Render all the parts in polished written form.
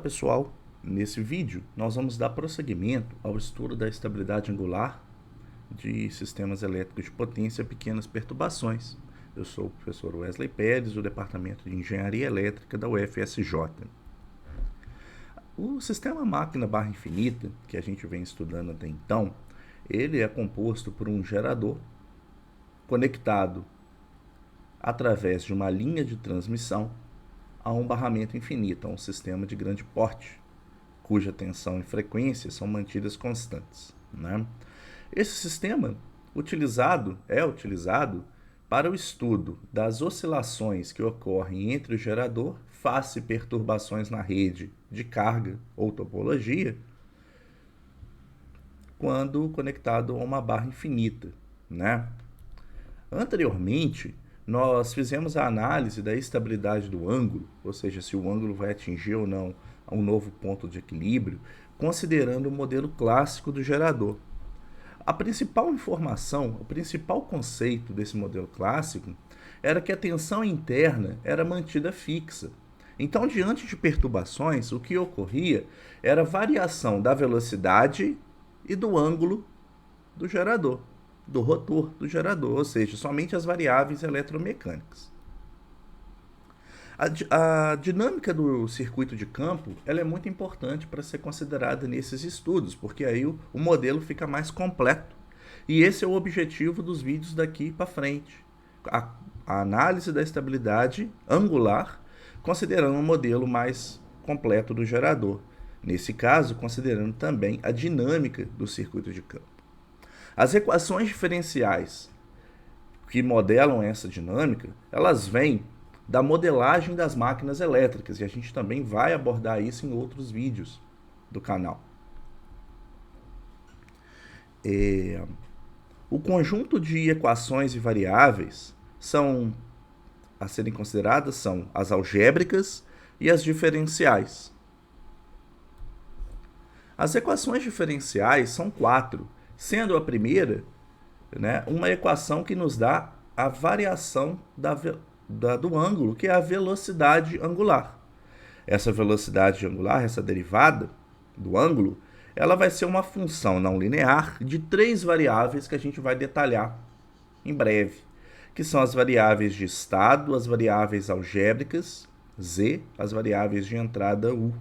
pessoal, nesse vídeo nós vamos dar prosseguimento ao estudo da estabilidade angular de sistemas elétricos de potência e pequenas perturbações. Eu sou o professor Wesley Pérez, do Departamento de Engenharia Elétrica da UFSJ. O sistema máquina barra infinita, que a gente vem estudando até então, ele é composto por um gerador conectado através de uma linha de transmissão a um barramento infinito, a um sistema de grande porte, cuja tensão e frequência são mantidas constantes, né? Esse sistema é utilizado para o estudo das oscilações que ocorrem entre o gerador face perturbações na rede de carga ou topologia, quando conectado a uma barra infinita, né? Anteriormente, nós fizemos a análise da estabilidade do ângulo, ou seja, se o ângulo vai atingir ou não um novo ponto de equilíbrio, considerando o modelo clássico do gerador. A principal informação, o principal conceito desse modelo clássico era que a tensão interna era mantida fixa. Então, diante de perturbações, o que ocorria era a variação da velocidade e do ângulo do gerador, do rotor do gerador, ou seja, somente as variáveis eletromecânicas. A dinâmica do circuito de campo ela é muito importante para ser considerada nesses estudos, porque aí o modelo fica mais completo. E esse é o objetivo dos vídeos daqui para frente. A análise da estabilidade angular, considerando um modelo mais completo do gerador. Nesse caso, considerando também a dinâmica do circuito de campo. As equações diferenciais que modelam essa dinâmica, elas vêm da modelagem das máquinas elétricas, e a gente também vai abordar isso em outros vídeos do canal. O conjunto de equações e variáveis a serem consideradas são as algébricas e as diferenciais. As equações diferenciais são 4, sendo a primeira, né, uma equação que nos dá a variação do ângulo, que é a velocidade angular. Essa velocidade angular, essa derivada do ângulo, ela vai ser uma função não linear de 3 variáveis que a gente vai detalhar em breve, que são as variáveis de estado, as variáveis algébricas, Z, as variáveis de entrada, U.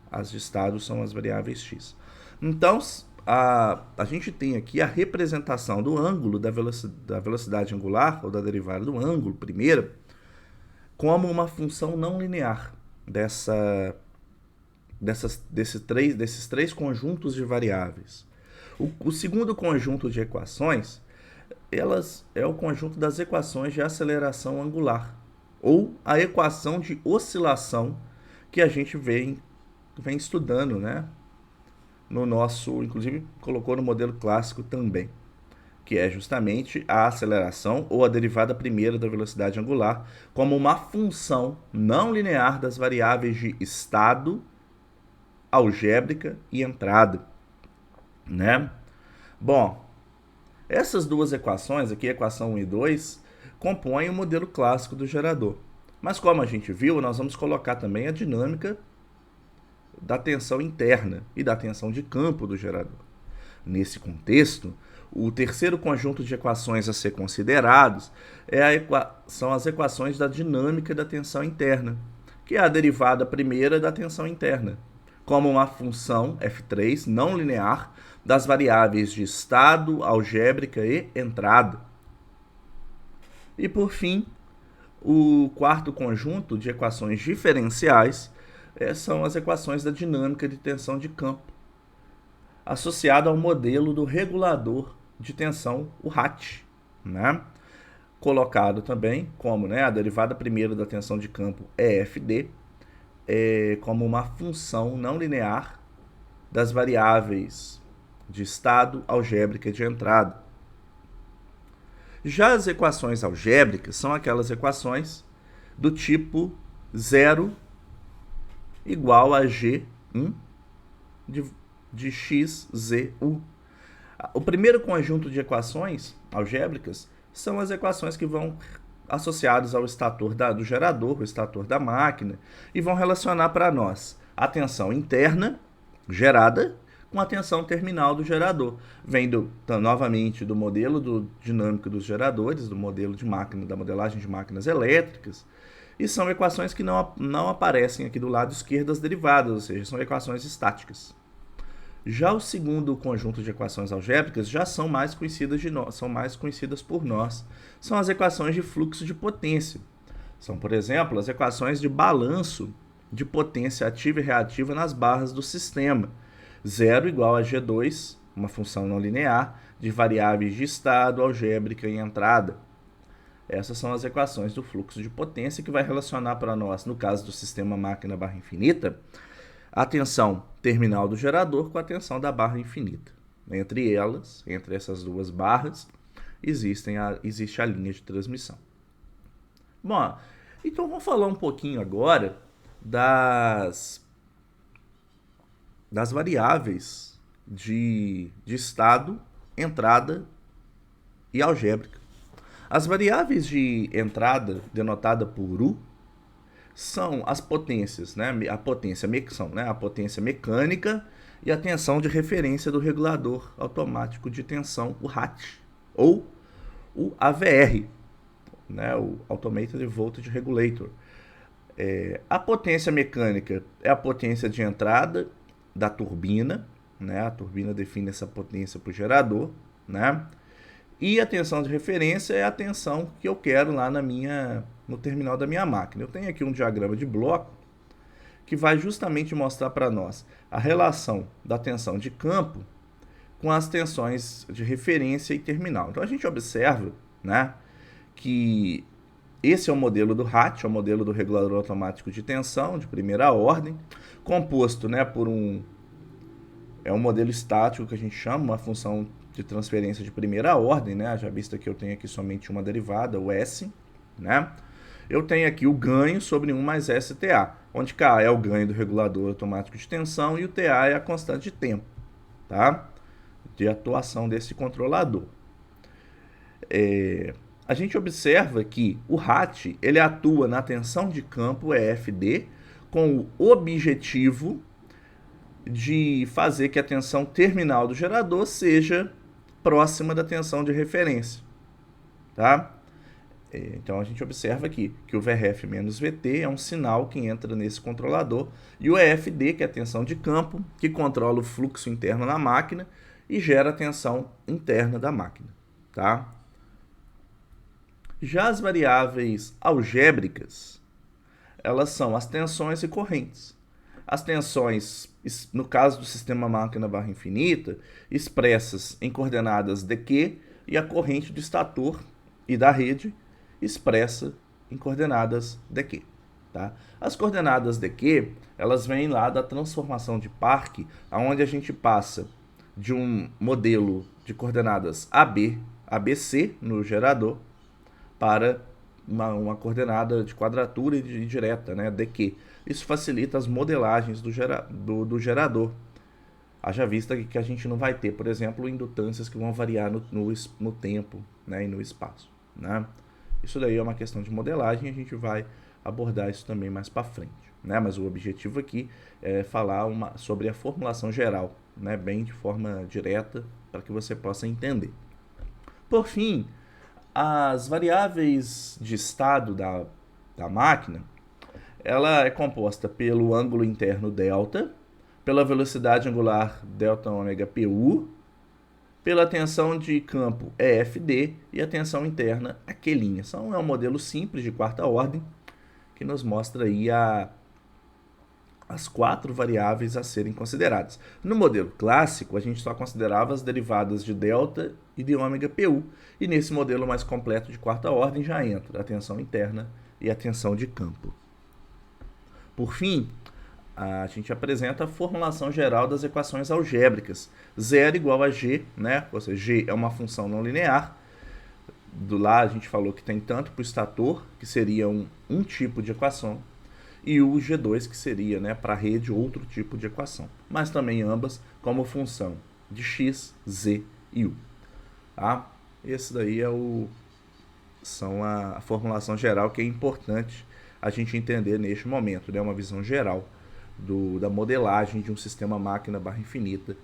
As de estado são as variáveis X. Então, a gente tem aqui a representação do ângulo da velocidade angular, ou da derivada do ângulo, primeira, como uma função não linear desses três conjuntos de variáveis. O segundo conjunto de equações, elas é o conjunto das equações de aceleração angular, ou a equação de oscilação que a gente vem estudando, né? No nosso, inclusive colocou no modelo clássico também, que é justamente a aceleração ou a derivada primeira da velocidade angular como uma função não linear das variáveis de estado, algébrica e entrada, né? Bom, essas duas equações aqui, a equação 1 e 2, compõem o modelo clássico do gerador. Mas como a gente viu, nós vamos colocar também a dinâmica da tensão interna e da tensão de campo do gerador. Nesse contexto, o terceiro conjunto de equações a ser considerados são as equações da dinâmica da tensão interna, que é a derivada primeira da tensão interna, como uma função F3 não linear das variáveis de estado, algébrica e entrada. E por fim, o quarto conjunto de equações diferenciais são as equações da dinâmica de tensão de campo, associado ao modelo do regulador de tensão, o RAT, né? Colocado também como, né, a derivada primeira da tensão de campo EFD, como uma função não linear das variáveis de estado, algébrica e de entrada. Já as equações algébricas são aquelas equações do tipo 0 igual a G1 de x, z, u. O primeiro conjunto de equações algébricas são as equações que vão associadas ao estator do gerador, o estator da máquina, e vão relacionar para nós a tensão interna gerada com a tensão terminal do gerador. Vem novamente do modelo dinâmico dos geradores, do modelo de máquina, da modelagem de máquinas elétricas, e são equações que não aparecem aqui do lado esquerdo das derivadas, ou seja, são equações estáticas. Já o segundo conjunto de equações algébricas já são mais conhecidas por nós. São as equações de fluxo de potência. São, por exemplo, as equações de balanço de potência ativa e reativa nas barras do sistema. 0 igual a G2, uma função não linear, de variáveis de estado, algébrica e entrada. Essas são as equações do fluxo de potência que vai relacionar para nós, no caso do sistema máquina barra infinita, a tensão terminal do gerador com a tensão da barra infinita. Entre elas, entre essas duas barras, existe a linha de transmissão. Bom, então vamos falar um pouquinho agora das variáveis de estado, entrada e algébrica. As variáveis de entrada, denotada por U, são as potências, né? A potência mecânica e a tensão de referência do regulador automático de tensão, o RAT, ou o AVR, né? O Automated Voltage Regulator. A potência mecânica é a potência de entrada da turbina, né? A turbina define essa potência para o gerador, né? E a tensão de referência é a tensão que eu quero lá no terminal da minha máquina. Eu tenho aqui um diagrama de bloco que vai justamente mostrar para nós a relação da tensão de campo com as tensões de referência e terminal. Então a gente observa, né, que esse é o modelo do RAT, é o modelo do regulador automático de tensão de primeira ordem, composto, né, por um modelo estático que a gente chama, uma função de transferência de primeira ordem, né? Já visto que eu tenho aqui somente uma derivada, o S, né? Eu tenho aqui o ganho sobre 1 mais STA, onde K é o ganho do regulador automático de tensão e o TA é a constante de tempo, tá? De atuação desse controlador. A gente observa que o RAT, ele atua na tensão de campo EFD com o objetivo de fazer que a tensão terminal do gerador seja próxima da tensão de referência, tá? Então a gente observa aqui que o VRF menos VT é um sinal que entra nesse controlador e o EFD, que é a tensão de campo, que controla o fluxo interno na máquina e gera a tensão interna da máquina, tá? Já as variáveis algébricas, elas são as tensões e correntes. As tensões, no caso do sistema máquina barra infinita, expressas em coordenadas dQ, e a corrente do estator e da rede expressa em coordenadas dQ. Tá? As coordenadas dQ, elas vêm lá da transformação de Park, onde a gente passa de um modelo de coordenadas ABC no gerador, para uma coordenada de quadratura e de direta, né, dQ. Isso facilita as modelagens do gerador. Haja vista que a gente não vai ter, por exemplo, indutâncias que vão variar no tempo, né, e no espaço, né? Isso daí é uma questão de modelagem e a gente vai abordar isso também mais para frente, né? Mas o objetivo aqui é falar sobre a formulação geral, né, bem de forma direta, para que você possa entender. Por fim, as variáveis de estado da máquina, ela é composta pelo ângulo interno delta, pela velocidade angular delta ômega PU, pela tensão de campo EFD e a tensão interna AQ'. É um modelo simples de quarta ordem que nos mostra aí as 4 variáveis a serem consideradas. No modelo clássico, a gente só considerava as derivadas de delta e de ômega PU, e nesse modelo mais completo de quarta ordem já entra a tensão interna e a tensão de campo. Por fim, a gente apresenta a formulação geral das equações algébricas. 0 igual a G, né? Ou seja, G é uma função não linear. Do lá a gente falou que tem tanto para o estator, que seria um tipo de equação, e o G2, que seria, né, para a rede, outro tipo de equação. Mas também ambas como função de x, z e u. Tá? Esse daí são a formulação geral que é importante a gente entender neste momento, né? Uma visão geral da modelagem de um sistema máquina/infinita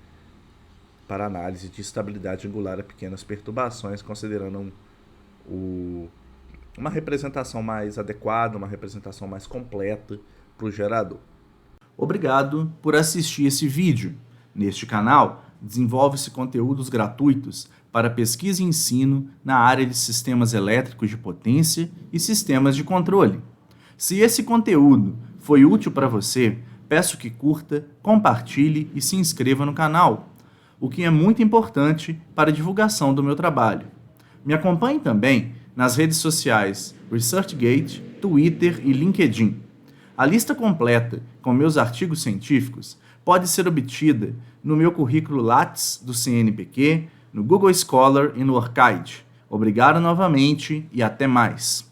para análise de estabilidade angular a pequenas perturbações, considerando uma representação mais adequada, uma representação mais completa para o gerador. Obrigado por assistir esse vídeo. Neste canal, desenvolve-se conteúdos gratuitos para pesquisa e ensino na área de sistemas elétricos de potência e sistemas de controle. Se esse conteúdo foi útil para você, peço que curta, compartilhe e se inscreva no canal, o que é muito importante para a divulgação do meu trabalho. Me acompanhe também nas redes sociais ResearchGate, Twitter e LinkedIn. A lista completa com meus artigos científicos pode ser obtida no meu currículo Lattes do CNPq, no Google Scholar e no Orchid. Obrigado novamente e até mais!